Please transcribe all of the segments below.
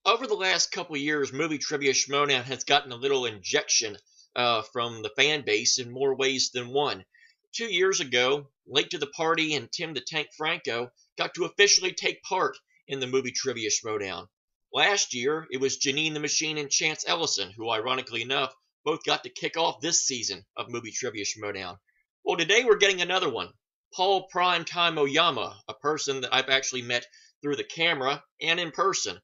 Over the last couple years, Movie Trivia Schmoedown has gotten a little injection from the fan base in more ways than one. 2 years ago, Late to the Party and Tim the Tank Franco got to officially take part in the Movie Trivia Schmoedown. Last year, it was Janine the Machine and Chance Ellison, who ironically enough, both got to kick off this season of Movie Trivia Schmoedown. Well, today we're getting another one. Paul Primetime Oyama, a person that I've actually met through the camera and in person.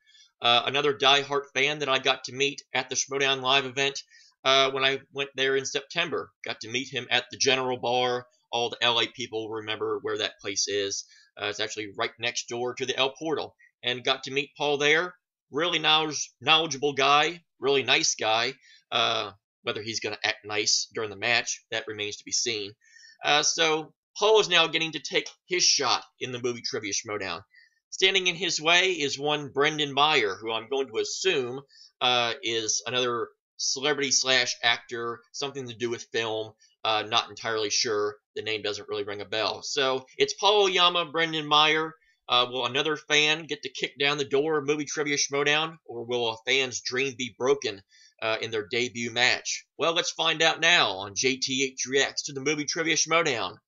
Another diehard fan that I got to meet at the Schmoedown Live event when I went there in September. Got to meet him at the General Bar. All the LA people remember where that place is. It's actually right next door to the El Portal. And got to meet Paul there. Really knowledgeable guy, really nice guy. Whether he's going to act nice during the match, that remains to be seen. So Paul is now getting to take his shot in the Movie Trivia Schmoedown. Standing in his way is one Brenden Meyer, who I'm going to assume is another celebrity/actor, something to do with film. Not entirely sure. The name doesn't really ring a bell. So it's Paul Oyama, Brenden Meyer. Will another fan get to kick down the door of Movie Trivia Schmoedown, or will a fan's dream be broken in their debut match? Well, let's find out now on JTH Reacts to the Movie Trivia Schmoedown.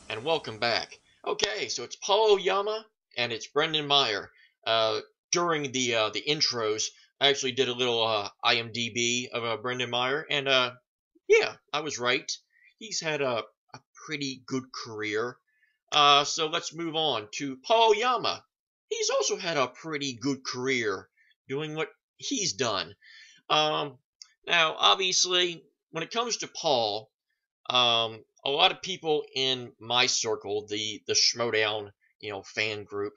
And welcome back. Okay, so it's Paul Oyama and it's Brenden Meyer. During the intros, I actually did a little IMDb of Brenden Meyer, and yeah, I was right. He's had a pretty good career. So let's move on to Paul Oyama. He's also had a pretty good career doing what he's done. Now, obviously, when it comes to Paul, a lot of people in my circle, the Schmoedown, fan group,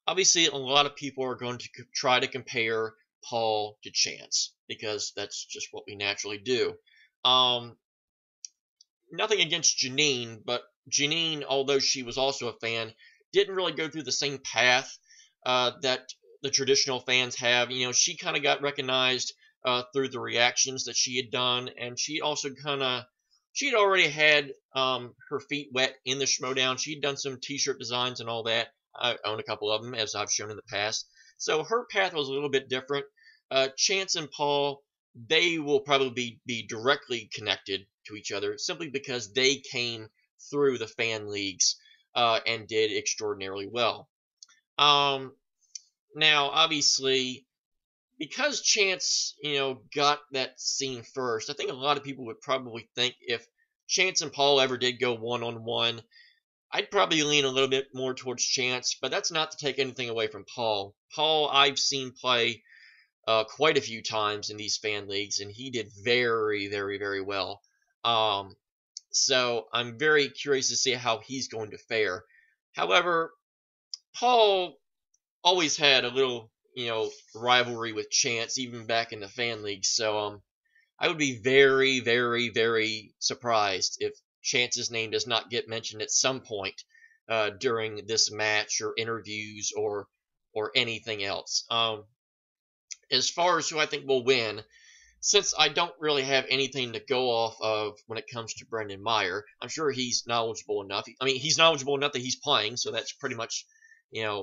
obviously a lot of people are going to try to compare Paul to Chance because that's just what we naturally do. Nothing against Janine, but Janine, although she was also a fan, didn't really go through the same path that the traditional fans have. She kind of got recognized through the reactions that she had done, and she also she'd already had her feet wet in the Schmoedown. She'd done some t-shirt designs and all that. I own a couple of them, as I've shown in the past. So her path was a little bit different. Chance and Paul, they will probably be directly connected to each other simply because they came through the fan leagues and did extraordinarily well. Now, obviously, because Chance, got that scene first, I think a lot of people would probably think if Chance and Paul ever did go one-on-one, I'd probably lean a little bit more towards Chance, but that's not to take anything away from Paul. Paul, I've seen play quite a few times in these fan leagues, and he did very, very, very well. So I'm very curious to see how he's going to fare. However, Paul always had a little rivalry with Chance, even back in the fan league. So I would be very, very, very surprised if Chance's name does not get mentioned at some point during this match or interviews or anything else. As far as who I think will win, since I don't really have anything to go off of when it comes to Brenden Meyer, I'm sure he's knowledgeable enough. I mean, he's knowledgeable enough that he's playing, so that's pretty much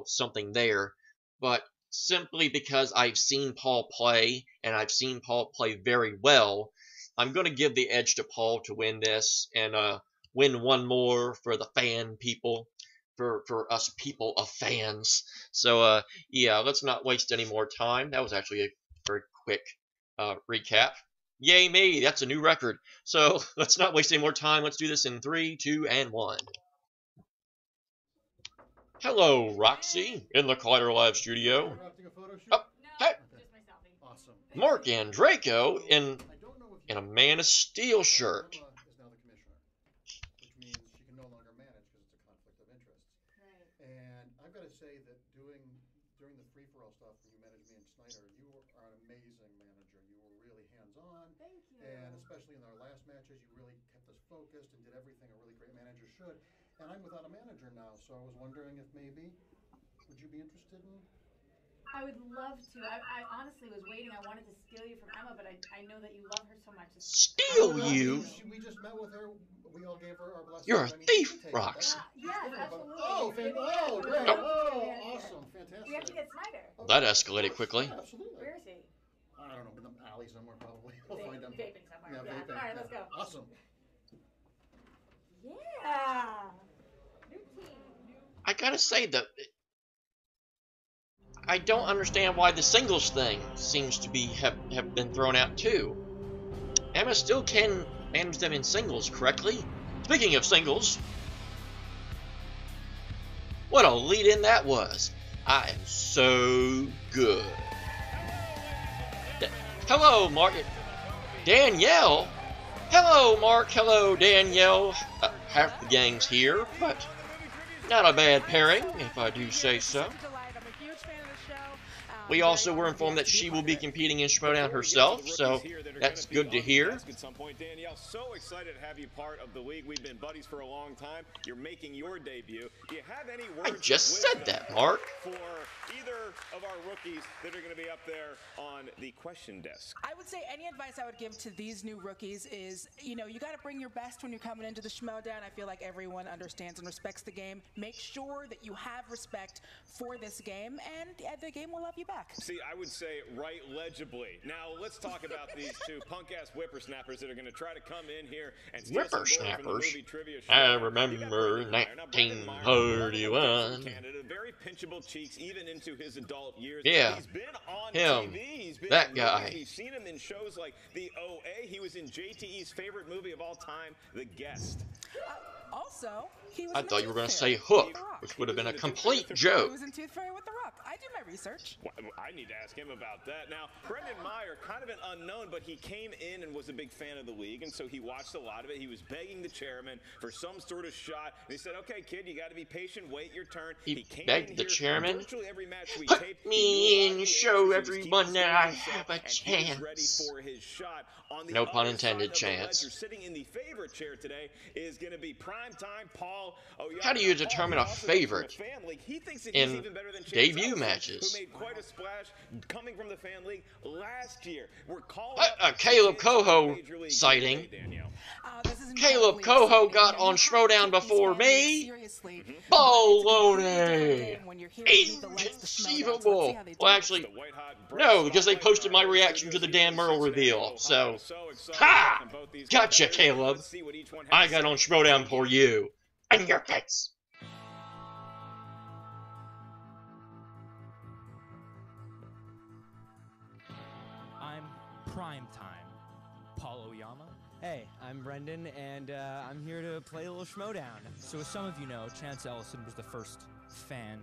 something there. But simply because I've seen Paul play, and I've seen Paul play very well, I'm going to give the edge to Paul to win this, and win one more for the fan people, for us people of fans. So, yeah, let's not waste any more time. That was actually a very quick recap. Yay me, that's a new record. So, let's not waste any more time. Let's do this in 3, 2, and 1. Hello, Roxy, in the Collider Live studio. Oh, hey, Awesome. Mark and Draco in a Man of Steel shirt. Oyama is now the commissioner, which means she can no longer manage because it's a conflict of interest. Right. And I've got to say that doing during the free-for-all stuff, when you managed me and Snyder, you are an amazing manager. You were really hands-on. Thank you. And especially in our last matches, you really kept us focused and did everything a really great manager should. And I'm without a manager now, so I was wondering if maybe, would you be interested in? I would love to. I honestly was waiting. I wanted to steal you from Emma, but I know that you love her so much. Steal No, you? we just met with her. We all gave her our blessing. You're a I mean, thief, she can take it. Roxy. Yes, absolutely. Oh, great. Oh, awesome. Fantastic. We have to get Snyder. That escalated quickly. Yeah, absolutely. Where is he? I don't know, in the alley somewhere probably. We'll find him. Vaping somewhere. Yeah, Yeah. vaping. All right, let's go. Awesome. Yeah. New team. I gotta say that I don't understand why the singles thing seems to be have been thrown out too. Emma still can manage them in singles correctly. Speaking of singles, what a lead-in that was. I am so good. Hello, Mark. Danielle. Hello, Mark. Hello, Danielle. Half the gang's here, but not a bad pairing, if I do say so. We also were informed that she will be competing in Schmoedown herself, so that's good to hear. At some point, Danielle, so excited to have you part of the league. We've been buddies for a long time. You're making your debut. Do you have any words I just said that, Mark. For either of our rookies that are going to be up there on the question desk? I would say any advice I would give to these new rookies is, you know, you got to bring your best when you're coming into the Schmoedown. I feel like everyone understands and respects the game. Make sure that you have respect for this game, and the game will love you back. See, I would say write legibly. Now, let's talk about these two punk-ass whippersnappers that are going to try to come in here and steal some glory from the movie trivia show. I remember 1941. Canada, very pinchable cheeks, even into his adult years. Yeah, he's been on him, TV. He's been that guy. We've seen him in shows like The OA. He was in JTH's favorite movie of all time, The Guest. Also, he was I in thought the you were going to Tooth say Fairy Hook, with The Rock. which would have been a complete He joke. was in Tooth Fairy with The Rock. I do my research. Well, I need to ask him about that. Now, Brenden Meyer, kind of an unknown, but he came in and was a big fan of the league, and so he watched a lot of it. He was begging the chairman for some sort of shot. And he said, "Okay, kid, you got to be patient. Wait your turn." He came begged in the here, chairman, virtually every match we "Put taped, me in, he show was everyone keeping that I himself, have a and he was chance." ready for his shot. On the No other pun side intended, of the chance. ledger, sitting in the favorite chair today is going to be Primetime Paul Oyama. How do you Paul determine a also comes from favorite fan league. He thinks that in he's even better than Chance debut Ellison, matches? who made quite a splash coming from the fan league last year. We're calling A Caleb Coho sighting. Caleb Coho got on Schmoedown before me. Baloney. Inconceivable. Well, actually, no, because they posted my reaction to the Dan Murrell reveal. So, ha! Gotcha, Caleb. I got on Schmoedown for you. And your face. I'm Primetime. Paul Oyama. Hey, I'm Brenden, and I'm here to play a little Schmoedown. So as some of you know, Chance Ellison was the first fan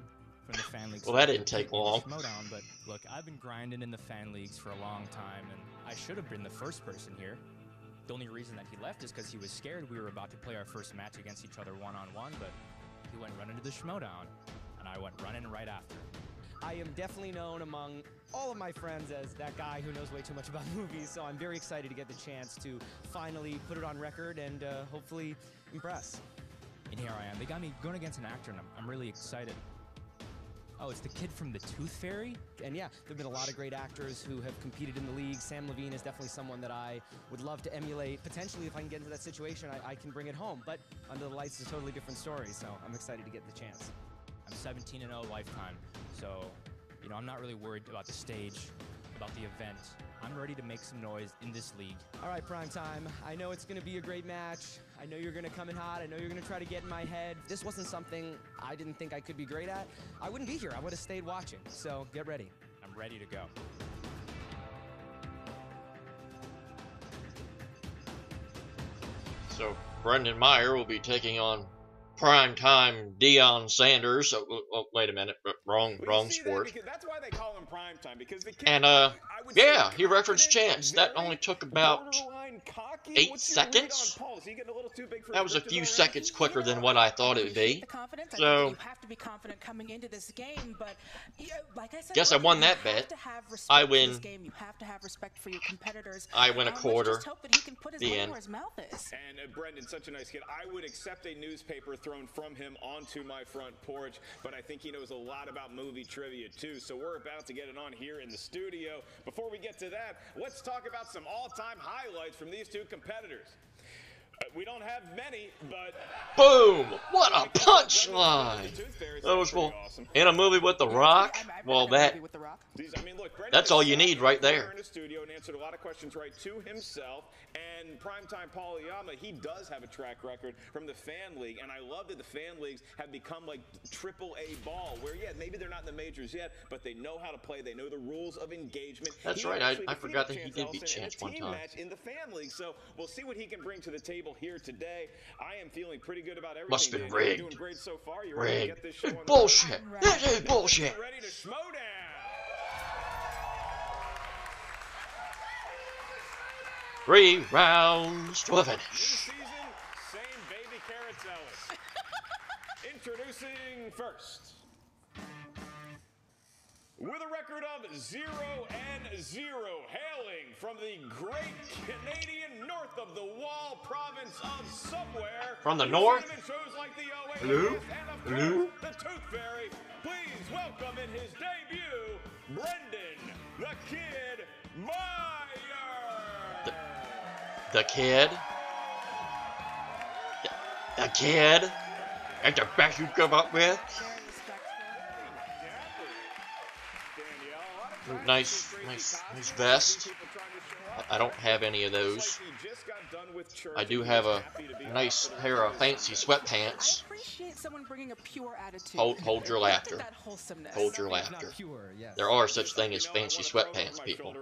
from the fan leagues. Well, that didn't take long. Schmoedown, but look, I've been grinding in the fan leagues for a long time, and I should have been the first person here. The only reason that he left is because he was scared we were about to play our first match against each other one-on-one, but he went running to the Schmoedown, and I went running right after. I am definitely known among all of my friends as that guy who knows way too much about movies, so I'm very excited to get the chance to finally put it on record and hopefully impress. And here I am. They got me going against an actor, and I'm really excited. Oh, it's the kid from the Tooth Fairy? And yeah, there have been a lot of great actors who have competed in the league. Sam Levine is definitely someone that I would love to emulate. Potentially, if I can get into that situation, I can bring it home. But Under the Lights is a totally different story, so I'm excited to get the chance. I'm 17-0 lifetime, so, you know, I'm not really worried about the stage, about the event. I'm ready to make some noise in this league. All right, Primetime. I know it's going to be a great match. I know you're going to come in hot. I know you're going to try to get in my head. If this wasn't something I didn't think I could be great at, I wouldn't be here. I would have stayed watching. So get ready. I'm ready to go. So, Brenden Meyer will be taking on Primetime Deion Sanders. Oh, wait a minute, wrong sport. That's why they call him Primetime, because the kid, And yeah, he referenced Chance. That only took about 8 seconds. That was a few seconds quicker than what I thought it would be. So you have to be confident coming into this game, but like I said, guess I won that bet. I win. You have to have respect for your competitors. I win a quarter. Let's just hope that he can put his The money end. where his mouth is. And Brenden, such a nice kid. I would accept a newspaper thrown from him onto my front porch, but I think he knows a lot about movie trivia too. So we're about to get it on here in the studio. Before we get to that, let's talk about some all-time highlights from these two competitors. We don't have many, but boom! What a punchline! That was cool. In a movie with The Rock? Well, that's all you need right there. In the studio and answered a lot of questions right to himself. And Primetime Oyama, he does have a track record from the fan league, and I love that the fan leagues have become like AAA ball, where yeah, maybe they're not in the majors yet, but they know how to play. They know the rules of engagement. That's right. I forgot that he did beat Chance one time. In the fan league, so we'll see what he can bring to the table here today. I am feeling pretty good about everything. Must have been You're rigged. doing great so far. You ready to get this show on the bullshit. road? That is bullshit. Ready to Schmoedown. 3 rounds to a New finish. season, same baby carrots Ellis. Introducing first. With a record of 0-0, hailing from the great Canadian north of the Wall province of somewhere. From the north? Shows like the OA Hello? and of Hello? course, the Tooth Fairy. Please welcome in his debut, Brenden the Kid Meyer. The kid? The kid? That's the best you come up with? Nice vest. I don't have any of those. I do have a nice pair of fancy sweatpants. I appreciate someone bringing a pure attitude. Hold your laughter. That wholesomeness. Hold your laughter. There are such things as fancy sweatpants, people.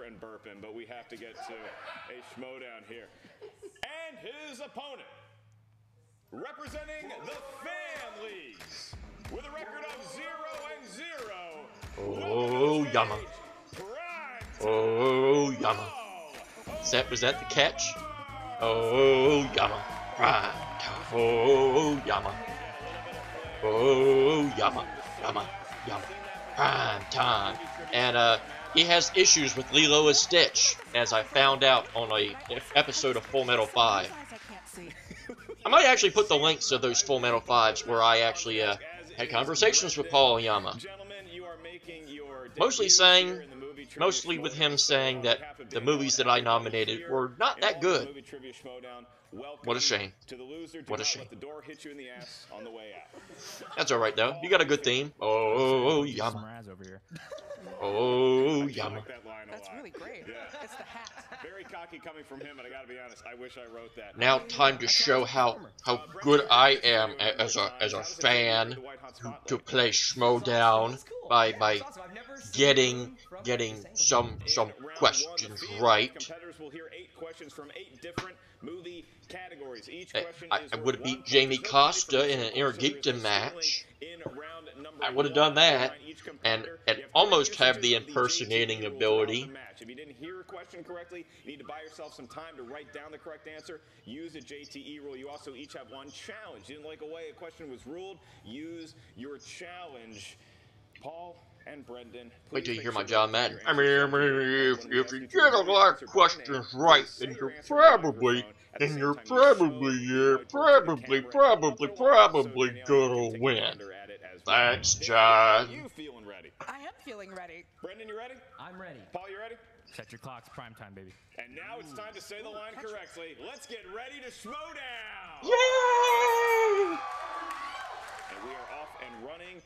But we have to get to a Schmoedown here. And his opponent, representing the fan leagues, with a record of 0-0. Oh, Yama. Oh, Yama. Was that the catch? Oh, Yama. Right. Oh, Yama. Oh, Yama. Yama. Prime time. And he has issues with Lilo and Stitch, as I found out on a episode of Full Metal 5. I might actually put the links to those Full Metal 5s where I actually had conversations with Paul Oyama. Mostly with him saying that the movies that I nominated were not that good. What a shame. What a shame. That's alright though. You got a good theme. Oh, Yama. Oh, Yama. That's really great. Yeah. It's the hat. Very cocky coming from him, but I gotta be honest, I wish I wrote that. Now time to show how good I am as a fan to play Schmoedown by getting some questions right. Competitors will hear 8 questions from 8 different movie categories. Each question I would have beat Jamie Costa in an Intergeekdom match. I would have done that, and almost have the impersonating ability. If you didn't hear a question correctly, you need to buy yourself some time to write down the correct answer. Use a JTE rule. You also each have one challenge. You didn't like a way a question was ruled, use your challenge. Paul and Brenden, wait till you hear my John Madden. I mean, if you get a lot of questions right, then you're probably gonna win. Thanks, John. You feeling ready? I am feeling ready. Brenden, you ready? I'm ready. Paul, you ready? Set your clocks, primetime, baby. And now it's time to say the line correctly. Let's get ready to Schmoedown! Yay! And we are off and running.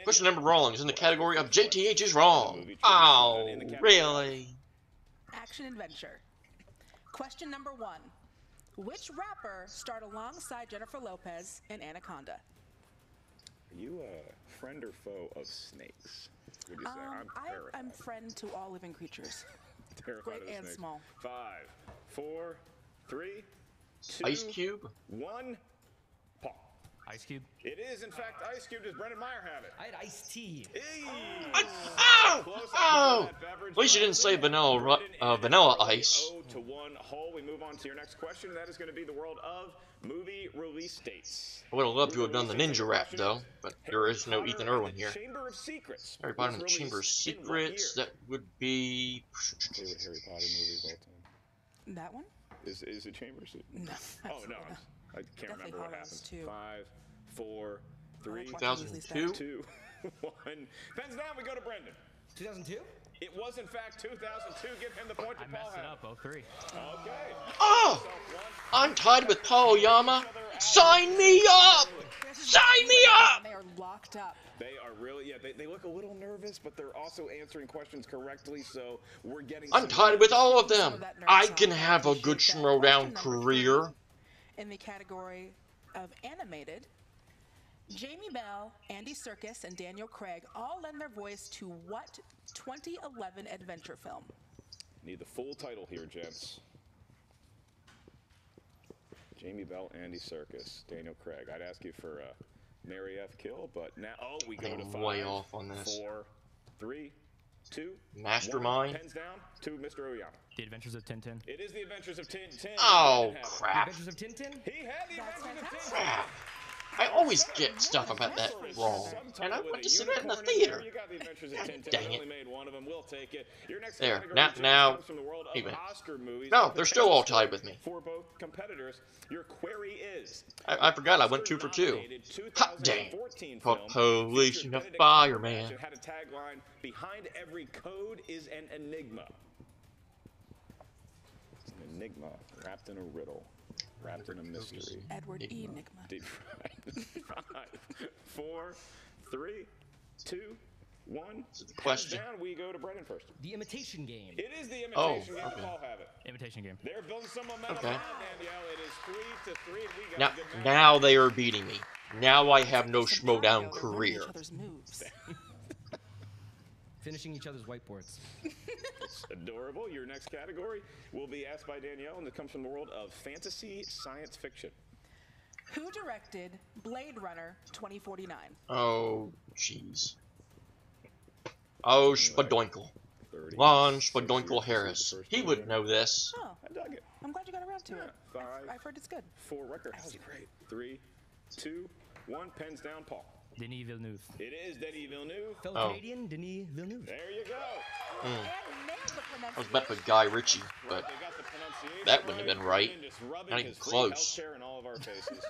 Question number wrong is in the category of JTH is wrong. Oh, really? Action adventure. Question number 1. Which rapper starred alongside Jennifer Lopez in Anaconda? Are you a friend or foe of snakes? Would you say? I'm friend to all living creatures. Terrified Great of and snakes. small. 5, 4, 3, 2, Ice Cube? 1. Paul. Ice Cube? It is, in fact, Ice Cube. Does Brenden Meyer have it? I had iced tea. Ow! Ow! At least you didn't say vanilla ice. 0-1 hole. We move on to your next question. That is going to be the world of movie release dates. I would have loved to have done the ninja rap, though, but there is no Harry Ethan Potter Irwin and the here. Chamber of Secrets. Harry Potter and the was Chamber of released in what Secrets, year? that would be... Favorite Harry Potter movie of all time. That one? Is it Chamber of Secrets? No. Oh, absolutely no. not. I can't Definitely remember what Hollows, happened. too. 5, 4, 3, 2002? 2, 1. Pens down, we go to Brenden. 2002? It was, in fact, 2002. Give him the point I that Paul messed it had. up, 03. Okay. Oh! I'm tied with Paul Oyama. Sign me up! Sign me up! They are locked up. They are really, yeah, they look a little nervous, but they're also answering questions correctly, so we're getting... I'm tied with all of them. I can have a good Schmoedown career. In the category of animated, Jamie Bell, Andy Serkis, and Daniel Craig all lend their voice to what 2011 adventure film? Need the full title here, gents. Jamie Bell, Andy Serkis, Daniel Craig. I'd ask you for Mary F. Kill, but now, we go to 5, way off on this. 4, 3, 2, Mastermind. 1. Pens down to Mr. Oyama. The Adventures of Tintin. It is the Adventures of Tintin. Oh, The crap. Adventures of Tintin? He had the That's Adventures of fantastic. Tintin. Crap. I always get stuff about that wrong. And I went to see that in the theater. You got the Adventures of Tintin. Dang We it. only made one of them. We'll take it. Your next There. category, Now, gents, now, comes from the world of even. Oscar movies. No, they're still all tied with me. For both competitors, your query is... I forgot I went 2 for 2. Oscar-nominated Hot dang. 2014 Put film police featured in the Benedict fireman. Cumberbatch and had a tagline, "Behind every code is an enigma." It's an enigma wrapped in a riddle, wrapped in a mystery. Edward E. Enigma. Nigma. Deep fried. 5, 4, 3, 2, 1. This is the question. Down, we go to Brenden first. The Imitation Game. It is the Oh, imitation game. okay. Paul have it. Imitation Game. They're building some momentum Okay. now, Danielle. It is 3-3. We got Now, a good match. now they are beating me. Now I have no Some Schmoedown cardio, they're learning career. Each other's moves. Finishing each other's whiteboards. It's adorable. Your next category will be asked by Danielle, and it comes from the world of fantasy science fiction. Who directed Blade Runner 2049? Oh, jeez. Oh, Spadoinkle. 30. Lon So Spadoinkle you're Harris. the first He one would in. know this. Oh, I dug it. I'm glad you got around to it. 5, I've heard it's good. 4. Rucker has it great. 3, 2, 1. Pens down, Paul. Denis Villeneuve. It is Denis Villeneuve. Fellow Oh. Canadian, Denis Villeneuve. There you go. And nailed the I was about to put Guy Ritchie, but They got the pronunciation that wouldn't have been right. and just rubbing Not even his free close. healthcare in all of our faces.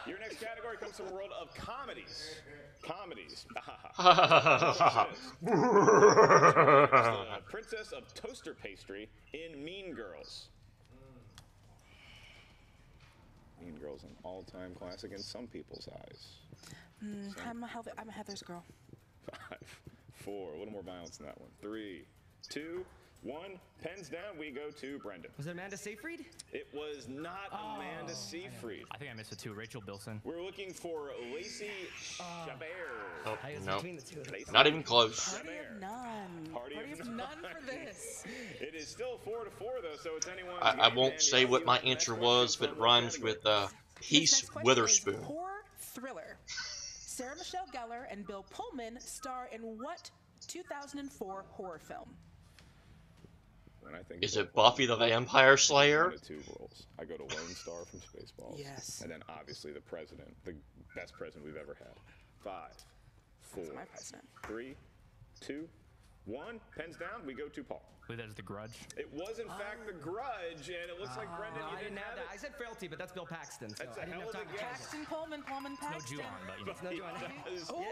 Your next category comes from the world of comedies. Comedies. The Princess of Toaster Pastry in Mean Girls. Mean Girls, an all-time classic in some people's eyes. I'm a Heather's girl. 5, 4. A little more violence than that one. 3, 2, 1. Pens down. We go to Brenden. Was it Amanda Seyfried? It was not Amanda Seyfried. I think I missed it too. Rachel Bilson. We're looking for Lacey Chabert. Oh, I was no. between the two of them. Lacey Not even close. Party of none. Party of none none. for this. It is still 4-4 though, so it's anyone's I game. won't say Danielle, what you my have the next answer question was, but it from the rhymes category. with This Peace next question Witherspoon. is horror thriller. Sarah Michelle Gellar and Bill Pullman star in what 2004 horror film? And I think Is it Buffy the Vampire Slayer? one of two roles. I go to Lone Star from Spaceballs. Yes. And then obviously the president, the best president we've ever had. 5, 4, That's my president. 3, 2, 1. Pens down. We go to Paul. I believe that is The Grudge. It was in fact The Grudge, and it looks like Brenden, No, you I didn't have it. that. I said Frailty, but that's Bill Paxton, so That's a I didn't hell have of a time to guess. guess. Paxton, Pullman, No Paxton. Ju-on, but you know. No Ju-on. Does Oh,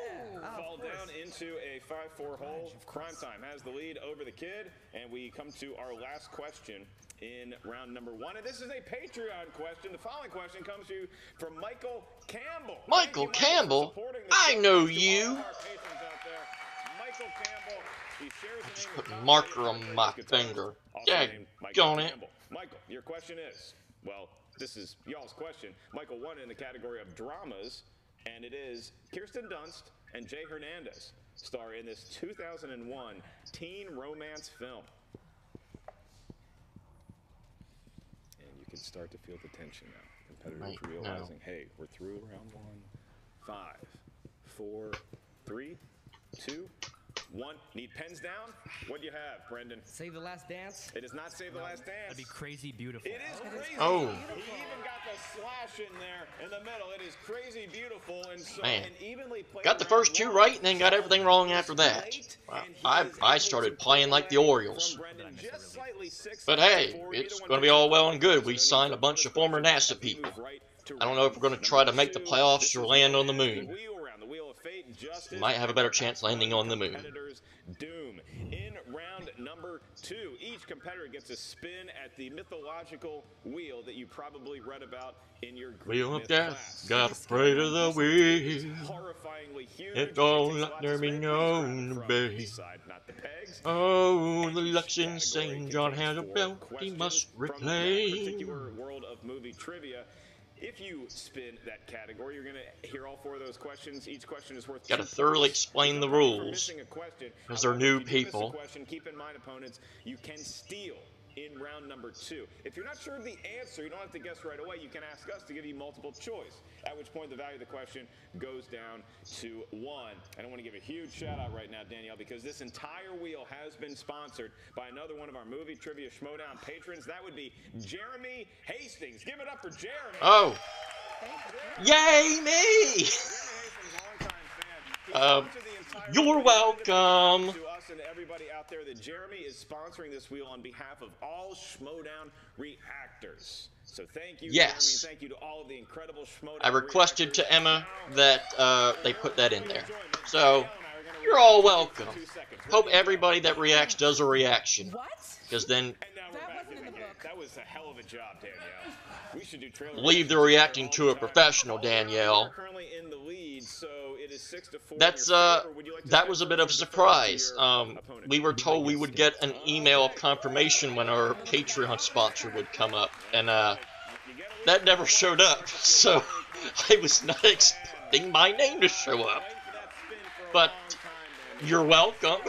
fall down into a 5-4 hole. Primetime has the lead over the kid, and we come to our last question in round number 1. And this is a Patreon question. The following question comes to you from Michael Campbell. Michael Thank you, Campbell? for supporting the I show. know To all you. of our patrons out there, Michael Campbell. He shares the just name put of a Tom marker Petty, on Tom my Brady's guitarist, finger. also Yeah, named Michael gone it. Campbell. Michael, your question is, well, this is y'all's question. Michael won in the category of dramas, and it is Kirsten Dunst and Jay Hernandez star in this 2001 teen romance film. And you can start to feel the tension now. Competitors Right, realizing, hey, we're through round 1. 5, 4, 3, 2, 1. Need pens down? What do you have, Brenden? Save the Last Dance? It is not Save the Last Dance. That'd be crazy beautiful. It is crazy. Oh. He even got the slash in there in the middle. It is crazy beautiful, and so Man. an evenly played Got the first 2 right and then got everything wrong after that. I started playing like the Orioles. But hey, it's going to be all well and good. We signed a bunch of former NASA people. I don't know if we're going to try to make the playoffs or land on the moon. We might have a better chance landing on the moon. Doom. In round number 2, each competitor gets a spin at the mythological wheel that you probably read about in your Wheel Greek of myth death, class. gotta pray to the wheel. Horrifyingly huge. It don't takes let a lot there to be spin. no Please grab it from debate. the side, not the pegs. Oh, the Each luck's category insane. John contains has a 4 belt he questions must from that reclaim. particular world of movie trivia. If you spin that category, you're going to hear all 4 of those questions. Each question is worth 2 Gotta points. thoroughly explain the There's no penalty for rules, missing a question. because they're However, new if you do miss a people. question, keep in mind, opponents, you can steal in round number 2. If you're not sure of the answer, you don't have to guess right away. You can ask us to give you multiple choice, at which point the value of the question goes down to 1. And I want to give a huge shout out right now, Danielle, because this entire wheel has been sponsored by another one of our movie trivia Schmoedown patrons. That would be Jeremy Hastings. Give it up for Jeremy. Oh, yay me! You're welcome. To us and everybody out there that Jeremy is sponsoring this wheel on behalf of all Schmoedown reactors. So thank you, Yes. Jeremy, and thank you to all of the incredible Schmoedown I requested reactors. to Emma that they put that in there. So, Danielle and I are gonna you're all react for welcome. 2 seconds. Hope everybody that reacts does a reaction. What? Because then And now we're That back wasn't in the book. That was a hell of a job, Danielle. We should do trailer leave the reactions reacting together all to the a time. professional, Danielle. We're currently in the lead, so it is 6-4 in That's your favor. Would you like to that step was a first bit of or a defer to surprise. your opponent? We were told we would get an email of confirmation when our Patreon sponsor would come up, and that never showed up. So I was not expecting my name to show up. But you're welcome.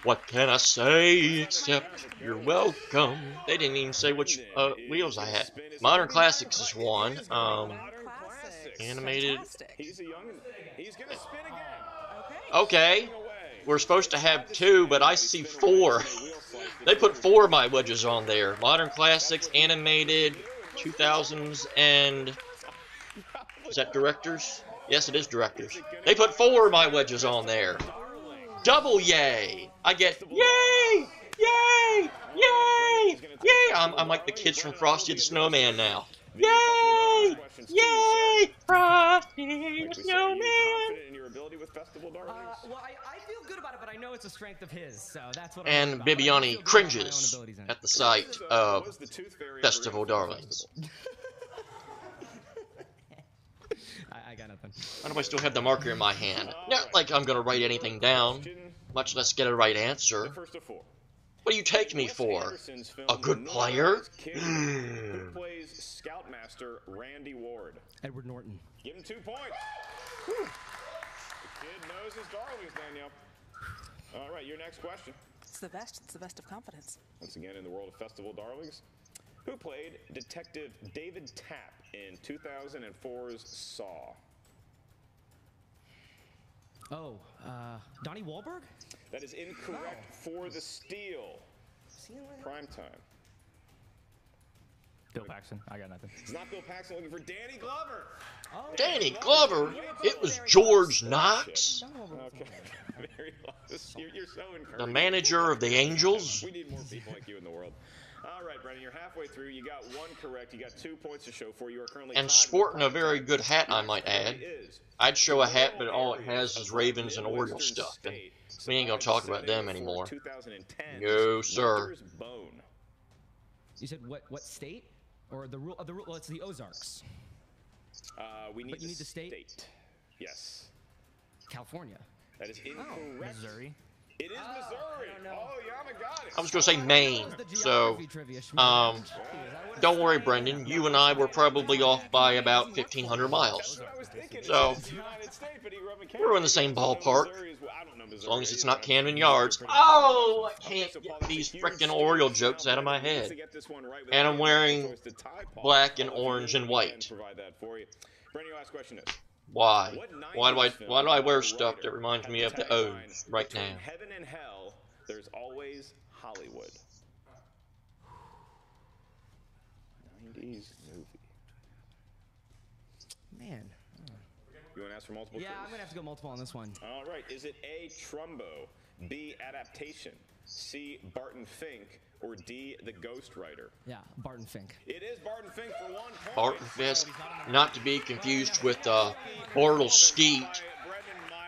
What can I say except you're welcome? They didn't even say which wheels I had. Modern Classics is one. Animated. He's a youngin'. He's gonna spin again. Okay. We're supposed to have 2, but I see 4. They put 4 of my wedges on there. Modern Classics, Animated, 2000s, and... Is that Directors? Yes, it is Directors. They put 4 of my wedges on there. Double yay! I get yay! Yay! Yay! Yay! I'm like the kids from Frosty the Snowman now. Yay! Yay! Frosty the Snowman! Confident in your ability with Festival Darlings? Well, I feel good about it, but I know it's a strength of his, so that's what And Bibiani cringes at the sight of Festival Darlings. I got nothing. Why do I still have the marker in my hand? Not like I'm gonna write anything down, much less get a right answer. First of 4. What do you take me for? A good player? Who plays Scoutmaster Randy Ward? Edward Norton. Give him 2 points. The kid knows his darlings, Danielle. All right, your next question. It's the best. It's the best of confidence. Once again, in the world of Festival Darlings, who played Detective David Tapp in 2004's Saw? Oh, Donnie Wahlberg? That is incorrect for the steal. Primetime. Bill Paxton. I got nothing. It's not Bill Paxton, looking for Danny Glover. Oh, Danny Glover? It was George Knox? Okay. Very close. You're so encouraging. The manager of the Angels? We need more people like you in the world. All right, Brenden, you're halfway through. You got 1 correct. You got 2 points to show for. You are currently And tied with sporting a Primetime. very good hat, I might add. I'd show a hat, but all it has is Ravens and Orioles stuff. And we ain't gonna talk about them anymore. 2010. No, sir. Winter's Bone. You said what state? Or the rule? Well, it's the Ozarks. We need But you need the state? Yes. California. That is incorrect. Missouri. It is Missouri. Oh, Oyama got it. I was going to say Maine. So, don't worry, Brenden. You and I were probably off by about 1,500 miles. So, we're in the same ballpark. As long as it's not Camden Yards. Oh, I can't get these frickin' Oriole jokes out of my head. And I'm wearing black and orange and white. Why? Why do I wear stuff that reminds me of the O's right now? Heaven and hell, there's always Hollywood. 90s movie. Man. You want to ask for multiple? Yeah, I'm going to have to go multiple on this one. All right. Is it A, Trumbo, B, Adaptation, C, Barton Fink, or D, The Ghostwriter? Yeah, Barton Fink. It is Barton Fink for 1 point. Barton Fisk, not to be confused with Bartle Skeet.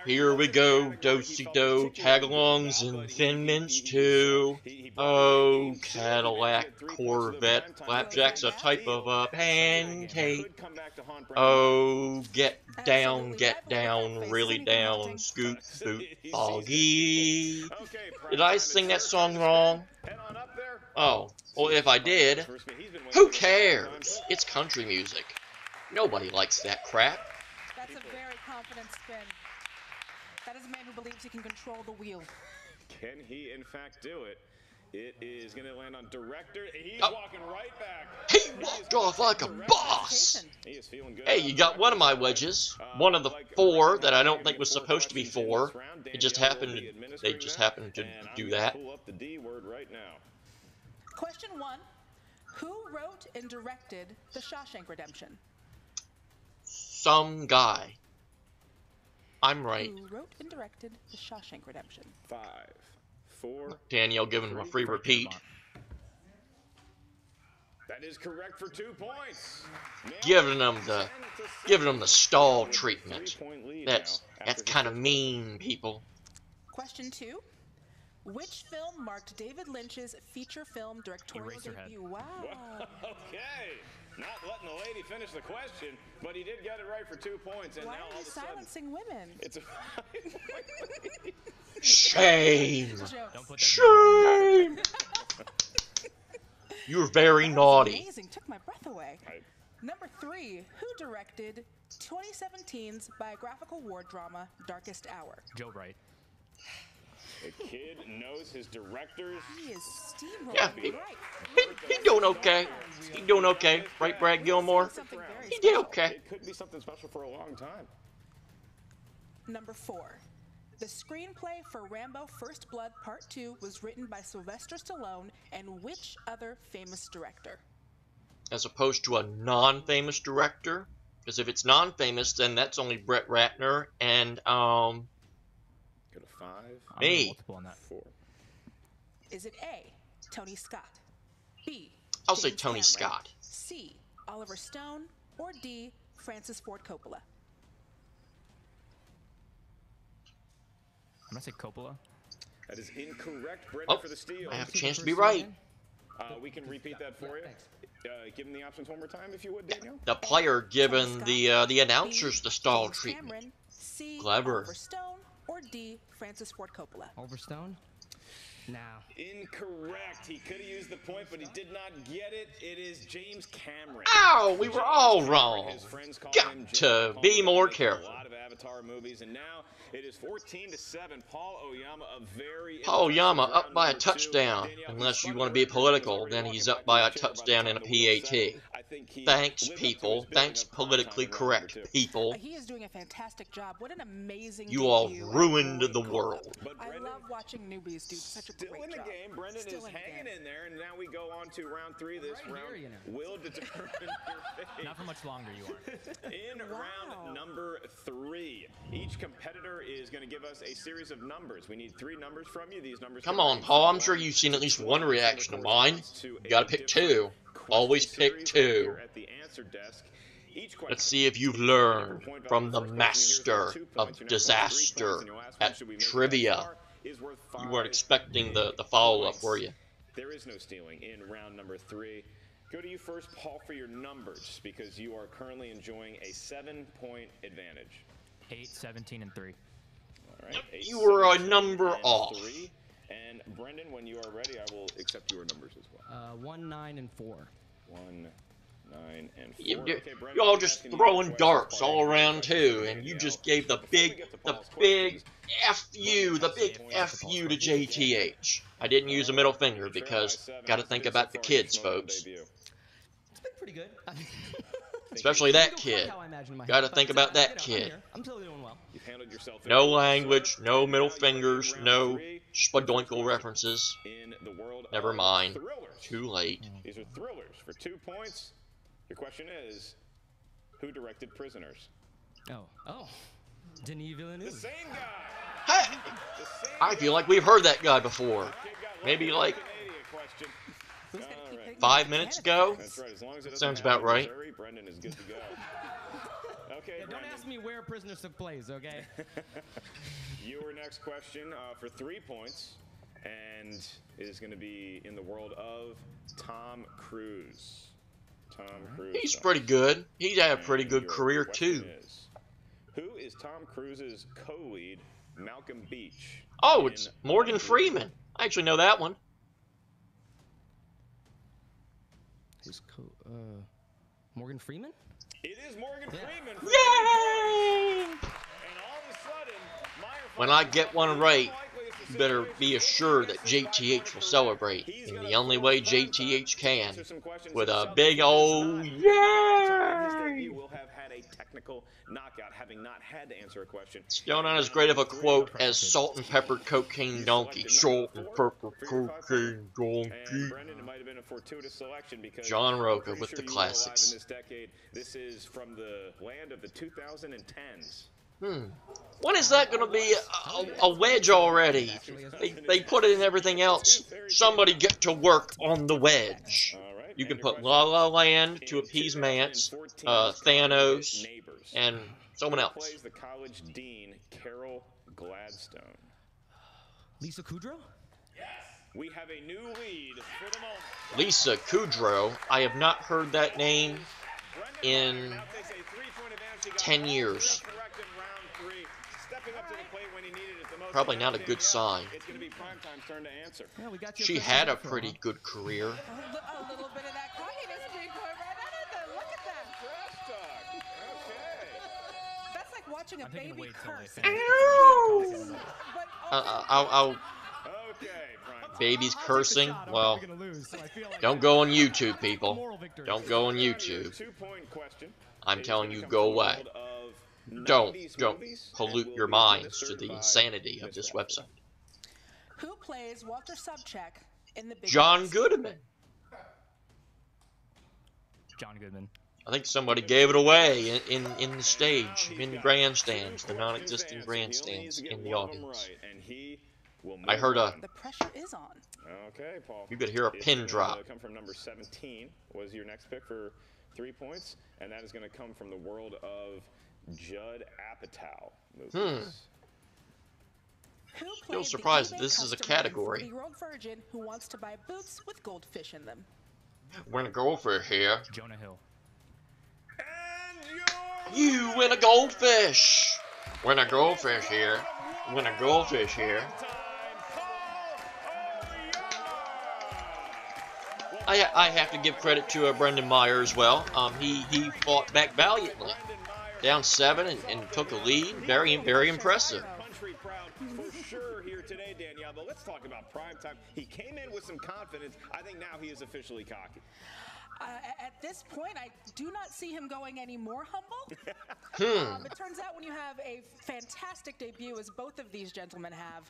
Here we go, do-si-do, tagalongs and thin mints too. Oh, Cadillac, Corvette, Flapjack's a type of pancake. Oh, get down, really down, scoot, boot, foggy. Did I sing that song wrong? Oh, well if I did, who cares? It's country music. Nobody likes that crap. That's a very confident spin. That is a man who believes he can control the wheel. Can he, in fact, do it? It is going to land on director. He's walking right back. He walked off like a boss. He is feeling good. Hey, you got one of my wedges. One of the 4 that I don't think was supposed to be 4. It just happened. They just happened to do that. Pull up the D word right now. Question 1. Who wrote and directed The Shawshank Redemption? Some guy. I'm right. Who wrote and directed The Shawshank Redemption? 5, 4. Danielle giving him a free repeat. That is correct for 2 points. Giving them the stall treatment. That's kind of mean, people. Question 2. Which film marked David Lynch's feature film directorial debut? Wow. Okay. Not letting the lady finish the question, but he did get it right for 2 points. And Why now are all you of a sudden, silencing women? it's a Shame. Don't put that Shame. You're very naughty. Amazing. Took my breath away. Number 3. Who directed 2017's biographical war drama Darkest Hour? Joe Wright. the kid knows his directors. He is steamrolling. Yeah, Right. he doing okay. He doing okay, right, Brad Gilmore? Something very He did special. okay. It could be something special for a long time. Number 4. The screenplay for Rambo First Blood Part 2 was written by Sylvester Stallone and which other famous director? As opposed to a non-famous director, because if it's non-famous, then that's only Brett Ratner and Go to 5. Me. Multiple on that. 4. Is it A, Tony Scott, B, I'll say James Tony Cameron, Scott. C, Oliver Stone, or D, Francis Ford Coppola? I'm gonna say Coppola. That is incorrect, Brenden, Oh, for the steal. I have a chance to be right. We can repeat that for you. Give him the options one more time, if you would, Daniel. The player given Tony the Scott, announcers B, the stall James treatment. Cameron, C, Clever. Oliver Stone, or D, Francis Ford Coppola? Oliver Stone? Now. Incorrect. He could have used the point, but he did not get it. It is James Cameron. Ow, we were all wrong. His friends call Got him to Jim. be more A careful. lot of Avatar movies, and now it is 14-7. Paul Oyama, a very Paul Oyama impressive up round by a number 2. touchdown. Danielle, Unless you fun want to be work. political, You're then walking he's back up by a to the chair touchdown by and a the wheel PAT. set. I think he Thanks, lived up to people. his billing Thanks, of politically Primetime in round correct number 2. people. He is doing a fantastic job. What an amazing You all debut. ruined the Great world. call-up. I Brenden, love watching newbies do such a Still great in the job. game. Brenden Still is in the hanging game. in there, and now we go on to round 3. This Right round here, you know. will determine your fate. Not for much longer, you are. In round number 3, each competitor is going to give us a series of numbers. We need 3 numbers from you. These numbers. Come can on, range Paul. from I'm sure 1 you've seen at least to one 20, reaction and of that mine. corresponds to You a gotta pick different 2. Always question pick series 2. here at the answer desk. Each question Let's see if you've learned from the master of disaster at trivia. You weren't expecting the follow-up, were you? There is no stealing in round number 3. Go to you first, Paul, for your numbers, because you are currently enjoying a 7-point advantage. 8, 17, and 3. All right, You were a 8, number 7, and off. 3. And Brenden, when you are ready, I will accept your numbers as well. 1, 9, and 4. 1, 9, and 4. You're Brenden, all I'm just asking you throwing questions, darts probably all gonna be around questions too, for and you Danielle. just gave the Before we big get to Paul's F you, Brenden the has big some points. F you to JTH. I didn't use a middle finger because got to think about the kids, folks. It's been pretty good. Especially that kid. Got to think about that kid. I'm totally doing well. You've handled yourself No very well, language, sir. no And middle now you are in fingers, round no 3. spadoinkle references. In the world Never of mind. thrillers. Too late. These are thrillers for 2 points. Your question is, who directed Prisoners? Oh. Denis The Villeneuve. same guy. Hey! The same I feel guy. like we've heard that guy before. Kid got Maybe lucky like with the Canadian question. Who's gonna keep Alright. hitting 5 the minutes Canada ago. fans? That's right. As long as it doesn't Sounds happen about in right. Missouri, Brenden is good to go. Okay, Don't Brenden. ask me where Prisoners took place, okay? Your next question for 3 points, and is going to be in the world of Tom Cruise. Tom Cruise. He's pretty good. He's had a pretty And good your career question too. is, who is Tom Cruise's co-lead, Malcolm Beach? Oh, in it's Morgan Blue? Freeman. I actually know that one. Morgan Freeman? It is Morgan Freeman. For 3 Yay! points. And all of a sudden, Meyer When finds I get out one that right, likely it's the you better situation be he assured that gets his 5 JTH point will career. celebrate He's in gonna the only force way Primetime JTH to can, answer some questions with a himself big before it's old not. Primetime in his debut yay! will have had a technical knockout, having not had to answer a question. Still not as great of a quote as salt and pepper cocaine donkey. Salt and pepper cocaine And donkey. Brenden, it might have been a fortuitous selection because John I'm Roca pretty with sure the you were alive classics. in this decade. This is from the land of the 2010s. When is that going to be a wedge already? They put it in everything else. Somebody get to work on the wedge. All right. You and can your put La question La Land to in appease Mance, 2014's Thanos, Neighbors. and someone Who else. plays the college dean, Carol Gladstone? Lisa Kudrow? We have a new lead for the moment. Lisa Kudrow. I have not heard that name Brenden in Meyer now takes a 3-point advantage. He got 10 all years. three correct in round 3, stepping up to the plate when he needed it the most. Probably Now not a good Danielle, sign. It's going to be Primetime's turn to answer. Yeah, we got you. She had a pretty good career. A little bit of that cockiness being put right out of them. Look at that. Trash talk. Okay. That's like watching a I'm thinking baby wait till they curse. finish. But I'll Okay, Primetime. babies I'll take the cursing. shot. I'm Well, probably gonna lose, so I feel like don't go on I'll YouTube, take the people. moral victory. Don't go on Your YouTube. 2-point question I'm is telling gonna you, come go from the away. world of Don't 90s movies and pollute will your be minds to administered the by insanity of Miss this Radford. website. who plays Walter Sobchak in the Big John Lebowski? Goodman. John Goodman. I think somebody gave it away in the stage, in the grandstands, the non-existent grandstands in the audience. I heard a. The pressure is on. Okay, Paul. You could hear a It's pin gonna drop. Come from number 17 was your next pick for 3 points, and that is going to come from the world of Judd Apatow movies. Who played the surprised that eBay this is a customer in category. 40-year-old virgin who wants to buy boots with goldfish in them? Win a goldfish here. Jonah Hill. And You win a goldfish. Win a goldfish here. Win a goldfish here. I have to give credit to Brenden Meyer as well. He fought back valiantly, down 7 and took a lead. Very impressive. Country proud for sure here today, Danielle. But let's talk about Primetime. He came in with some confidence. I think now he is officially cocky. At this point, I do not see him going any more humble. It turns out when you have a fantastic debut, as both of these gentlemen have,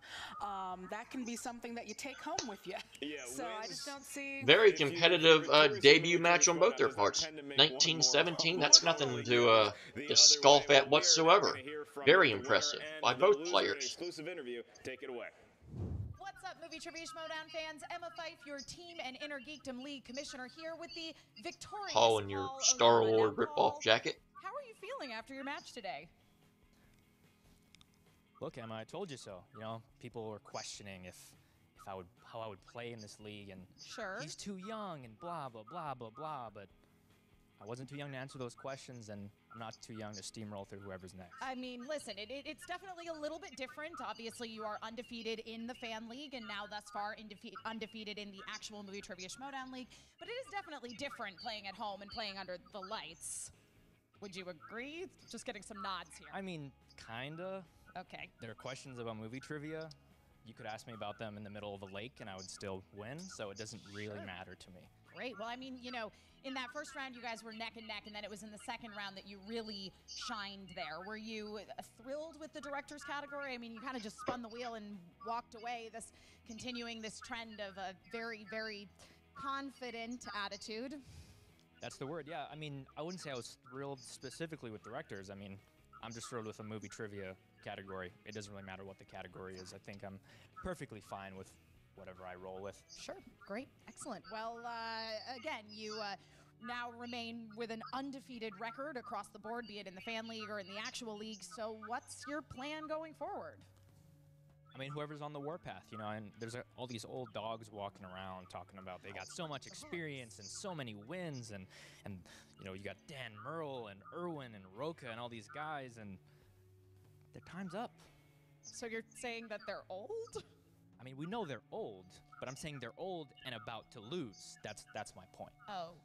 that can be something that you take home with you. Yeah, So I just don't see. Very competitive debut match on both their parts. 19-17, that's nothing to scoff at whatsoever. Very impressive by both players. Exclusive interview. Take it away. What's up, Movie Trivia Schmoedown fans? Emma Fife, your Team and Inner Geekdom League Commissioner, here with the victorious Paul in your Paul Star-Lord Oyama. Now, ripoff Paul, jacket. how are you feeling after your match today? Look, Emma, I told you so. You know, people were questioning how I would play in this league, and Sure. he's too young and blah blah blah blah blah. But I wasn't too young to answer those questions, and I'm not too young to steamroll through whoever's next. I mean, listen, it's definitely a little bit different. Obviously, you are undefeated in the Fan League, and now thus far undefeated in the actual Movie Trivia Schmoedown League. But it is definitely different playing at home and playing under the lights. Would you agree? Just getting some nods here. I mean, kinda. Okay. There are questions about movie trivia. You could ask me about them in the middle of a lake, and I would still win, so it doesn't really matter to me. Great. Well, I mean, you know, in that first round, you guys were neck and neck, and then it was in the second round that you really shined there. Were you thrilled with the director's category? I mean, you kind of just spun the wheel and walked away, continuing this trend of a very, very confident attitude. That's the word, yeah. I mean, I wouldn't say I was thrilled specifically with directors. I mean, I'm just thrilled with a movie trivia category. It doesn't really matter what the category is. I think I'm perfectly fine with whatever I roll with. Sure. Great. Excellent. Well, again, you now remain with an undefeated record across the board, be it in the Fan League or in the actual league. So what's your plan going forward? I mean, whoever's on the warpath, you know, and there's all these old dogs walking around talking about they got so much experience and so many wins, and you know, you got Dan Merle and Irwin and Roca and all these guys, and their time's up. So you're saying that they're old? I mean, we know they're old, but I'm saying they're old and about to lose. That's my point.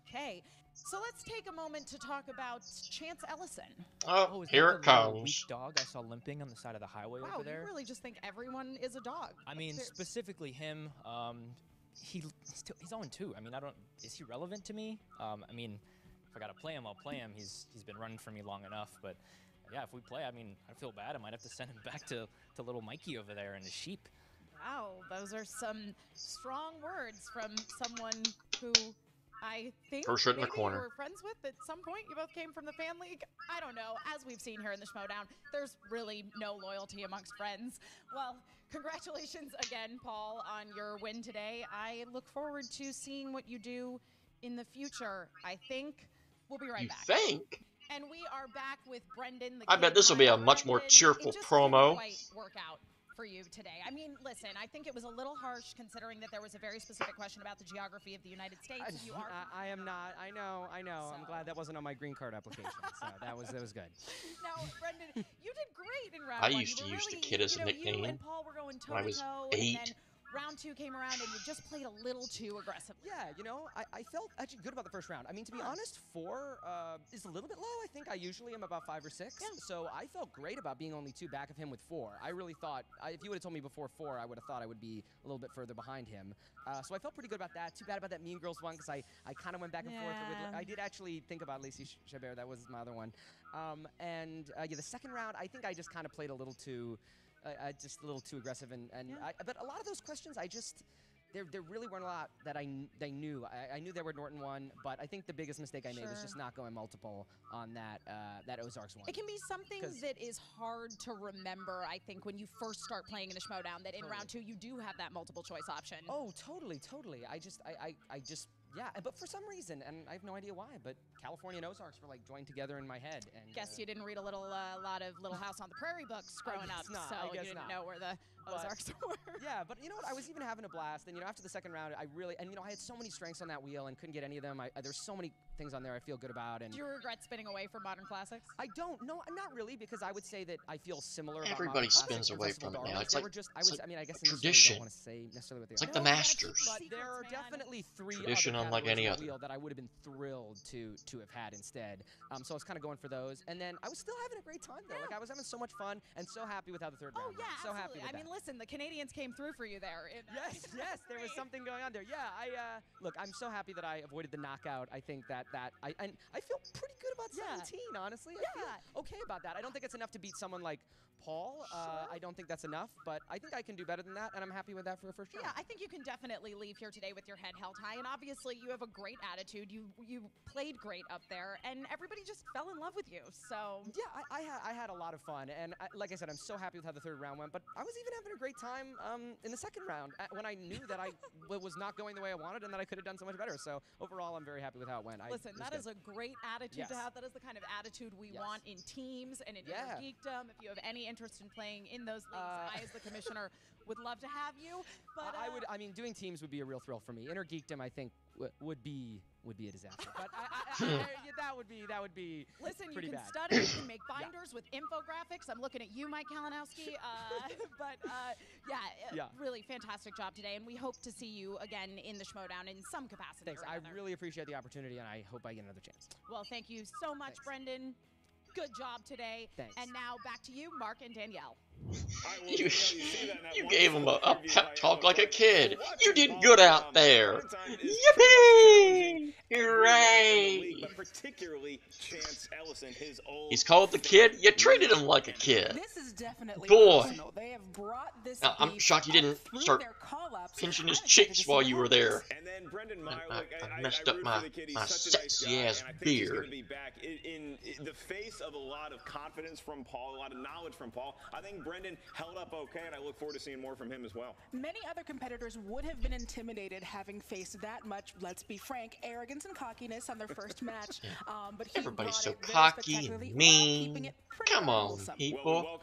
Okay. So let's take a moment to talk about Chance Ellison. Oh, is here that it the little comes. weak dog I saw limping on the side of the highway Wow, over there? you really just think everyone is a dog. I mean, specifically him. He's 0-2. I mean, is he relevant to me? I mean, if I gotta play him, I'll play him. He's been running for me long enough. But yeah, if we play, I mean, I feel bad. I might have to send him back to little Mikey over there and his sheep. Wow, those are some strong words from someone who I think First right in the maybe corner. you were friends with at some point. You both came from the Fan League. I don't know. As we've seen here in the Schmoedown, there's really no loyalty amongst friends. Well, congratulations again, Paul, on your win today. I look forward to seeing what you do in the future. I think we'll be right back. You think? And we are back with Brenden. I bet this will be a much more cheerful it just promo. Didn't quite work out for you today. I mean, listen, I think it was a little harsh considering that there was a very specific question about the geography of the United States. You are I am not. I know. So. I'm glad that wasn't on my green card application. So that was good. Now, Brenden, you did great in round I one. used to You were use the really, kid as a you nickname You and Paul were going toe when I to was toe, 8. and then round two came around and you just played a little too aggressively. Yeah, you know, I felt actually good about the first round. I mean, to be honest, 4 is a little bit low. I think I usually am about 5 or 6. Yeah. So I felt great about being only 2 back of him with 4. I really thought, if you would have told me before 4, I would have thought I would be a little bit further behind him. So I felt pretty good about that. Too bad about that Mean Girls one because I kind of went back and forth. I did actually think about Lacey Chabert. That was my other one. Yeah, the second round, I think I just kind of played a little too... just a little too aggressive, but a lot of those questions, there really weren't a lot that I knew. I knew there were Norton one, but I think the biggest mistake I made was just not going multiple on that Ozarks one. It can be something that is hard to remember, I think, when you first start playing in the Schmoedown, that in round 2 you do have that multiple choice option. Oh, totally. I just yeah, but for some reason, and I have no idea why, but California and Ozarks were like joined together in my head. And guess you didn't read a lot of Little House on the Prairie books growing up, so you didn't know where the Ozarks were. Yeah, but you know what? I was even having a blast, and after the second round, I had so many strengths on that wheel and couldn't get any of them. There's so many things on there I feel good about. And do you regret spinning away from Modern Classics? I don't. No, not really, because I would say that I feel similar. Everybody about spins away from it now. It's like I guess tradition. I don't want to say necessarily what they it's are. like the Masters. But there are definitely 3 tradition other unlike any on the other wheel that I would have been thrilled to have had instead. So I was kind of going for those, and then I was still having a great time though. Like I was having so much fun and so happy with how the third round went. So happy with that. I mean, listen, the Canadians came through for you there. Yes, there was something going on there. Yeah, look, I'm so happy that I avoided the knockout. I think that I feel pretty good about 17, honestly. I feel okay about that. I don't think it's enough to beat someone like Paul. I don't think that's enough, but I think I can do better than that, and I'm happy with that for a first round. Yeah, I think you can definitely leave here today with your head held high, and obviously you have a great attitude. You played great up there, and everybody just fell in love with you. So yeah, I had a lot of fun, and like I said, I'm so happy with how the third round went. But I was even having a great time in the second round when I knew that I was not going the way I wanted, and that I could have done so much better. So overall, I'm very happy with how it went. Listen, that is a great attitude to have. That is the kind of attitude we want in teams and in Inner Geekdom. If you have any interest in playing in win those leagues. I, as the commissioner, would love to have you. But I mean, doing teams would be a real thrill for me. Inner geekdom, I think, would be a disaster. But that would be listen, pretty you can bad. study, you can make binders with infographics. I'm looking at you, Mike Kalinowski. Really fantastic job today, and we hope to see you again in the Schmoedown in some capacity. Thanks. I really appreciate the opportunity, and I hope I get another chance. Well, thank you so much, Brenden. Good job today. Thanks. And now back to you, Mark and Danielle. You gave him a pep talk like a kid. You did good out there. Yippee! Hooray! He's called the kid. You treated him like a kid. This is definitely boy. personal. They have brought this I'm shocked you didn't start pinching his cheeks while you were there. And then Brenden Meyer, I messed up my sexy ass beard. Be back in the face of a lot of confidence from Paul, a lot of knowledge from Paul. I think Brenden held up okay, and I look forward to seeing more from him as well. Many other competitors would have been intimidated having faced that much, let's be frank, arrogance and cockiness on their first match. But everybody's so cocky and mean. Come on, people.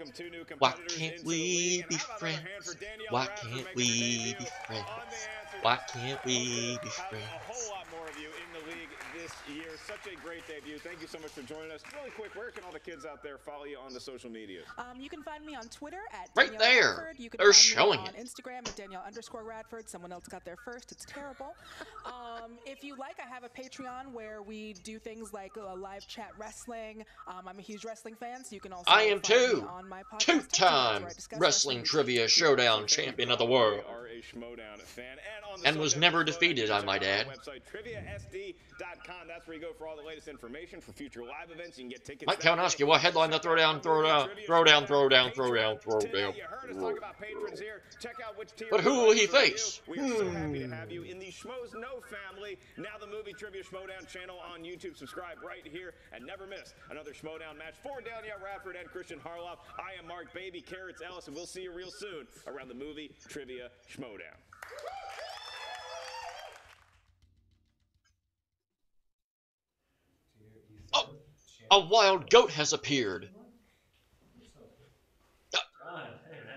Why can't we be friends? Why can't we be friends? Why can't we be friends? A whole lot more of you in the league this year. Such a great debut. Thank you so much for joining us. Really quick, where can all the kids out there follow you on the social media? You can find me on Twitter at right Danielle there. Radford. You can They're find showing me on it. Instagram at Danielle_Radford. Someone else got there first. It's terrible. If you like, I have a Patreon where we do things like live chat wrestling. I'm a huge wrestling fan, so you can also I am find me too. on my podcast, Two-time where I discuss wrestling trivia showdown champion of the world. And was never defeated, I might add. Website TriviaSD.com. That's where you go for all the latest information for future live events. You can get tickets. Mike Kalinowski, what headline the throwdown. But who will he face? We are so happy to have you in the Schmoes No family. Now the movie Trivia Schmoedown channel on YouTube. Subscribe right here and never miss another Schmoedown match for Danielle Radford and Christian Harloff. I am Mark Baby Carrots Ellis, and we'll see you real soon around the movie Trivia Schmoedown. Oh, a wild goat has appeared.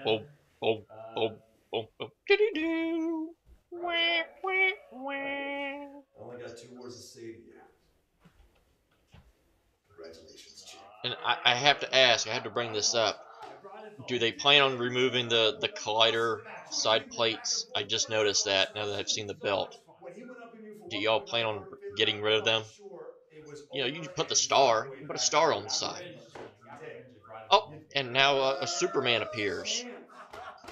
Only got 2 words to say to you. Congratulations, champ. And I have to ask, I have to bring this up. Do they plan on removing the collider side plates? I just noticed that now that I've seen the belt. Do y'all plan on getting rid of them? You know, you can put the star. You can put a star on the side. Oh, and now a Superman appears.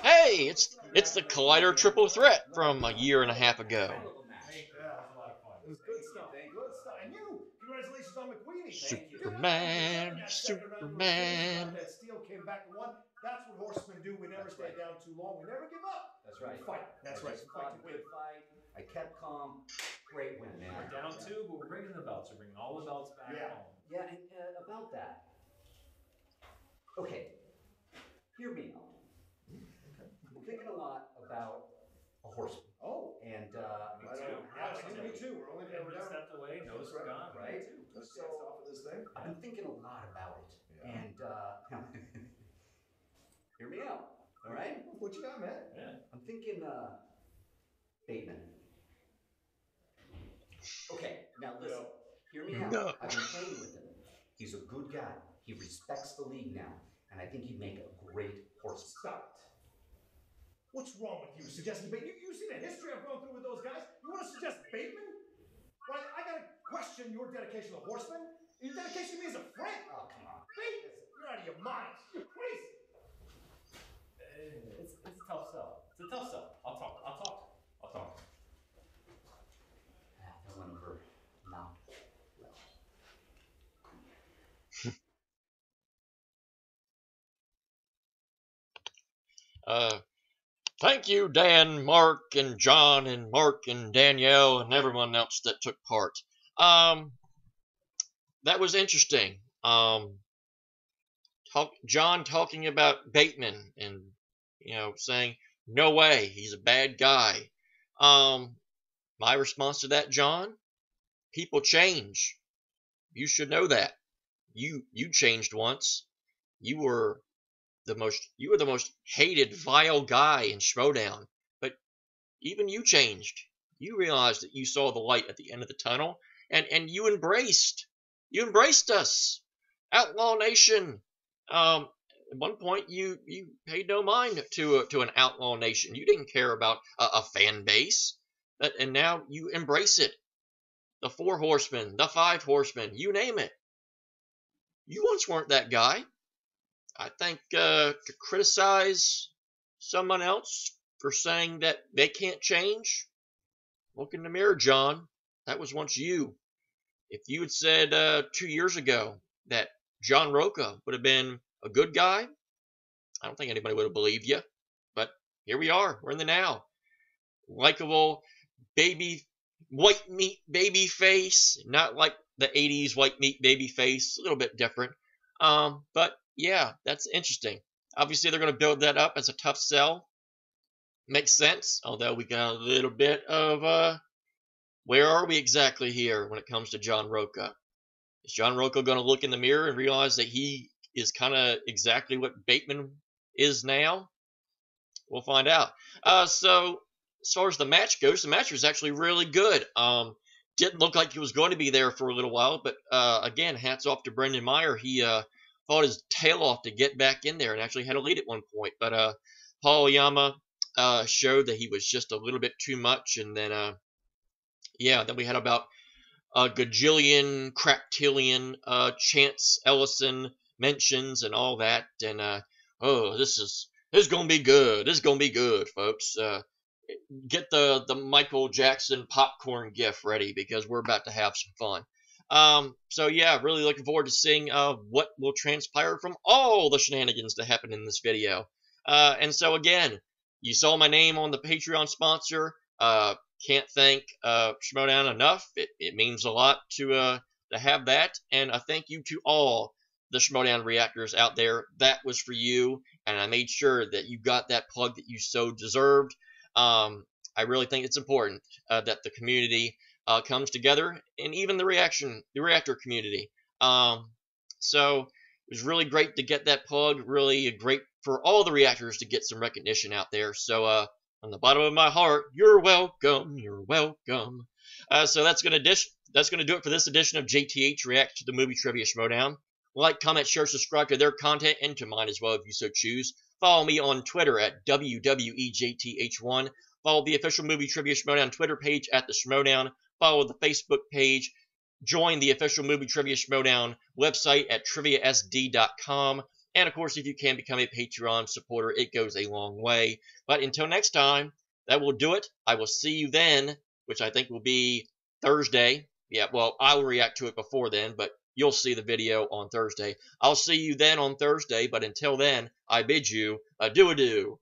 Hey, it's the Collider Triple Threat from a year and a half ago. It was good stuff. Good stuff. And you, congratulations on McQueenie. Superman, Superman. That steel came back and won. That's what horsemen do. We never stay down too long. We never give up. That's right. We fight. That's right. Fought a good fight. I kept calm. Great win, man. We're down 2, but we're bringing the belts. We're bringing all the belts back home. Yeah, and about that. Okay. Hear me out. I'm thinking a lot about a horseman. Oh. And me too. We're only Everybody stepped away. Nose is gone. Right? Let's dance off of this thing. I've been thinking a lot about it. Yeah. And hear me out. All right? What you got, man? Yeah. I'm thinking Bateman. Okay, now listen. Hear me out. No. I've been playing with him. He's a good guy. He respects the league now. And I think he'd make a great horseman. Stop it. What's wrong with you suggesting Bateman? You see the history I've gone through with those guys? You want to suggest Bateman? Why, I gotta question your dedication to horsemen. Your dedication to me as a friend. Oh, come on. Bateman, you're out of your mind. You're crazy. It's a tough sell. It's a tough sell. I'll talk. That went over not well. Thank you, Dan, Mark, and John, and Mark, and Danielle, and everyone else that took part. That was interesting. John talking about Bateman and, saying, no way, he's a bad guy. My response to that, John, people change. You should know that. You changed once. You were you were the most hated, vile guy in Schmoedown. But even you changed. You realized that you saw the light at the end of the tunnel, and you embraced us, Outlaw Nation. At one point, you paid no mind to an Outlaw Nation. You didn't care about a fan base, and now you embrace it. The 4 Horsemen, the 5 Horsemen, you name it. You once weren't that guy. I think to criticize someone else for saying that they can't change, look in the mirror, John. That was once you. If you had said 2 years ago that John Roca would have been a good guy, I don't think anybody would have believed you. But here we are. We're in the now. Likable, white meat baby face. Not like the 80s white meat baby face. A little bit different. But yeah, that's interesting. Obviously, they're going to build that up as a tough sell. Makes sense. Although we got a little bit of where are we exactly here when it comes to John Roca? Is John Roca going to look in the mirror and realize that he is kind of exactly what Bateman is now? We'll find out. So as far as the match goes, the match was actually really good. Didn't look like he was going to be there for a little while, but again, hats off to Brenden Meyer. He fought his tail off to get back in there and actually had a lead at one point. But Paul Oyama showed that he was just a little bit too much, and then then we had about a gajillion, craptillion Chance Ellison mentions and all that, and this is gonna be good. This is gonna be good, folks. Get the Michael Jackson popcorn gif ready because we're about to have some fun. So yeah, really looking forward to seeing what will transpire from all the shenanigans that happen in this video. And so again, you saw my name on the Patreon sponsor. Can't thank Schmoedown enough. It means a lot to have that, and a thank you to all the Schmoedown reactors out there. That was for you, and I made sure that you got that plug that you so deserved. I really think it's important that the community comes together, and even the reactor community. So it was really great to get that plug. Really great for all the reactors to get some recognition out there. So on the bottom of my heart, you're welcome. You're welcome. So that's gonna do it for this edition of JTH React to the Movie Trivia Schmoedown. Like, comment, share, subscribe to their content and to mine as well if you so choose. Follow me on Twitter at WWEJTH1. Follow the official Movie Trivia Schmoedown Twitter page at the Schmoedown. Follow the Facebook page. Join the official Movie Trivia Schmoedown website at triviasd.com. And of course, if you can become a Patreon supporter, it goes a long way. But until next time, that will do it. I will see you then, which I think will be Thursday. Yeah, well, I will react to it before then, but you'll see the video on Thursday. I'll see you then on Thursday, but until then, I bid you adieu-adieu.